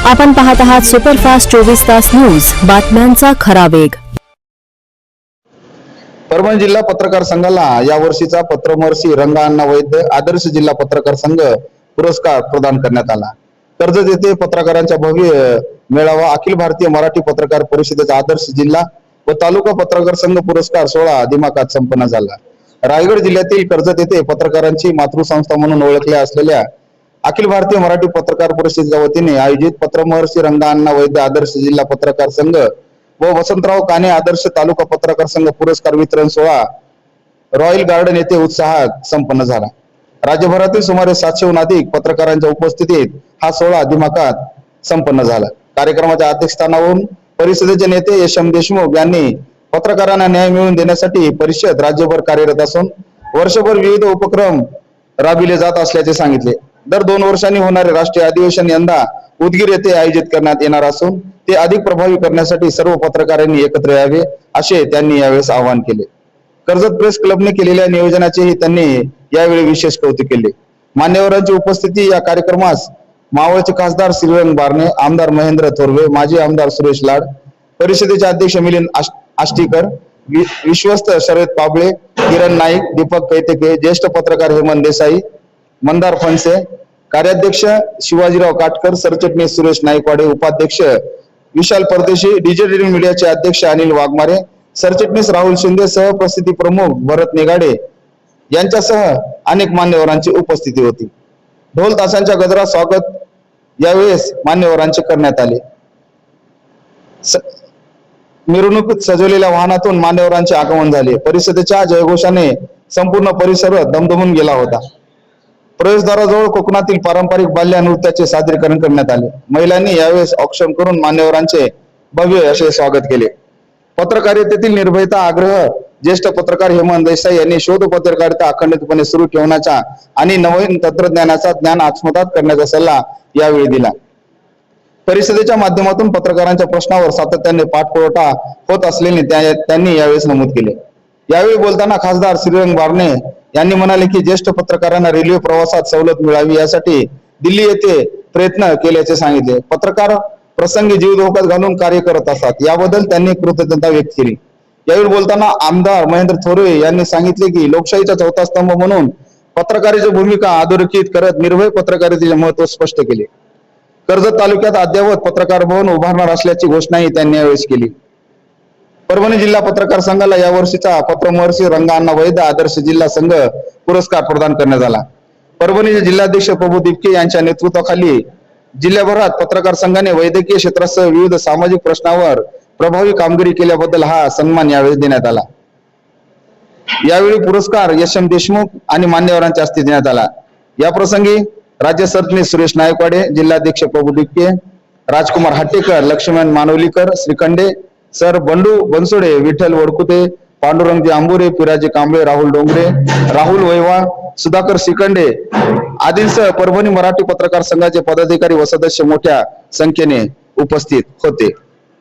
आपण पाहत आहात सुपरफास्ट 24 तास न्यूज, बातम्यांचा खरा वेग। परभणी जिल्हा पत्रकार संघाला या वर्षीचा पत्रमहर्षी रंगाअण्णा वैद्य आदर्श जिल्हा पत्रकार संघ पुरस्कार प्रदान करण्यात आला। कर्जत येथे पत्रकारांच्या भव्य मेळावा अखिल भारतीय मराठी पत्रकार परिषदेचा आदर्श जिल्हा व तालुका पत्रकार संघ पुरस्कार सोहळा दिमाखात संपन्न झाला। रायगड जिल्ह्यातील कर्जत येथे पत्रकारांची मातृसंस्था म्हणून ओळखल्या असलेल्या अखिल भारतीय मराठी पत्रकार परिषदेच्या वतीने आयोजित पत्रमहर्षी रंगाअण्णा वैद्य आदर्श जिल्हा पत्रकार संघ व वसंतराव काने आदर्श तालुका पत्रकार संघ पुरस्कार वितरण सोहळा रॉयल गार्डन येथे उत्साहात संपन्न झाला। राज्यभरातील सुमारे 700हून अधिक पत्रकारांच्या उपस्थितीत हा सोहळा दिमाखात संपन्न झाला। कार्यक्रमाच्या अध्यक्षस्थानावरून परिषदेचे नेते यशम देशमुख यांनी पत्रकारांना न्याय मिळवून देण्यासाठी परिषद राज्यभर कार्यरत असून वर्षभर विविध उपक्रम राबविले जात असल्याचे सांगितले। दर 2 वर्षांनी होणारे राष्ट्रीय अधिवेशन यंदा उदगीर येथे आयोजित करण्यात येणार असून ते अधिक प्रभावी करण्यासाठी सर्व पत्रकारांनी एकत्र यावे असे त्यांनी यावेळेस आवाहन केले। कर्जत प्रेस क्लबने केलेल्या नियोजनाचेही त्यांनी यावेळी विशेष कौतुक केले। मान्यवरांची उपस्थिती या कार्यक्रमास मावळचे खासदार श्रीरंग बारणे, आमदार महेंद्र थोरवे, माजी आमदार सुरेश लाड, परिषदेचे अध्यक्ष मिलिंद आष्टीकर, विश्वस्त शरद पाबळे, किरण नाईक, दीपक कैतके, ज्येष्ठ पत्रकार हेमंत देसाई, मंदार फणसे, कार्याध्यक्ष शिवाजीराव काटकर, सरचिटणीस सुरेश नाईकवाडे, उपाध्यक्ष विशाल परदेशी, डिजिटल मीडियाचे अध्यक्ष अनिल वाघमारे, सरचिटणीस राहुल शिंदे सह प्रसिद्धी प्रमुख भरत निगाडे यांच्यासह अनेक मान्यवरांची उपस्थिती होती। ढोल ताशांच्या गजरात स्वागत यावेळेस मान्यवरांचे करण्यात आले। मिरवणुकीत सजवलेल्या वाहनातून मान्यवरांचे आगमन झाले। परिषदेच्या जयघोषाने संपूर्ण परिसर दमदमून गेला होता। प्रवेशद्वाराजवळ कोकणातील पारंपरिक बाल्या नृत्याचे सादरीकरण करण्यात आले। महिलांनी यावेळेस औक्षण करून मान्यवरांचे भव्य असे स्वागत केले। पत्रकारितेतील निर्भयता आग्रह ज्येष्ठ पत्रकार हेमंत देसाई यांनी शोध पत्रकारिता अखंडितपणे सुरू ठेवण्याचा आणि नवीन तंत्रज्ञानाचा ज्ञान आत्मसात करण्याचा सल्ला यावेळी दिला। परिषदेच्या माध्यमातून पत्रकारांच्या प्रश्नावर सातत्याने पाठपुरावा होत असल्याने त्यांनी यावेळेस नमूद केले। यावेळी बोलताना खासदार श्रीरंग बारणे यांनी म्हणाले की ज्येष्ठ पत्रकारांना रेल्वे प्रवासात सवलत मिळावी यासाठी दिल्ली येथे प्रयत्न केल्याचे सांगितले। पत्रकार प्रसंगी जीव धोक्यात घालून कार्य करत असतात, याबद्दल त्यांनी कृतज्ञता व्यक्त केली। यावेळी बोलताना आमदार महेंद्र थोरवे यांनी सांगितले की लोकशाहीचा चौथा स्तंभ म्हणून पत्रकारितेची भूमिका अधोरेखित करत निर्भय पत्रकारितेचे महत्त्व स्पष्ट केले। कर्जत तालुक्यात अद्ययावत पत्रकार भवन उभारणार असल्याची घोषणाही त्यांनी यावेळी केली। परभणी जिल्हा पत्रकार संघाला या वर्षीचा पत्रमहर्षी रंगाअण्णा वैद्य आदर्श जिल्हा संघ पुरस्कार प्रदान करण्यात आला। परभणीचे जिल्हाध्यक्ष प्रभू दिपके यांच्या नेतृत्वाखाली जिल्ह्याभरात पत्रकार संघाने वैद्यकीय क्षेत्रासह विविध सामाजिक प्रश्नावर प्रभावी कामगिरी केल्याबद्दल हा सन्मान यावेळी देण्यात आला। यावेळी पुरस्कार यशम देशमुख आणि मान्यवरांच्या हस्ते देण्यात आला। या प्रसंगी राज्य सरचिटणीस सुरेश नाईकवाडे, जिल्हाध्यक्ष प्रभू दिपके, राजकुमार हट्टेकर, लक्ष्मण मानवलीकर, श्रीखंडे सर, बंडू बनसोडे, विठ्ठल वडकुते, पांडुरंगजी आंबुरे, पिराजी कांबळे, राहुल डोंगरे, राहुल वैवा, सुधाकर श्रीखंडे आदींसह परभणी मराठी पत्रकार संघाचे पदाधिकारी व सदस्य मोठ्या संख्येने उपस्थित होते।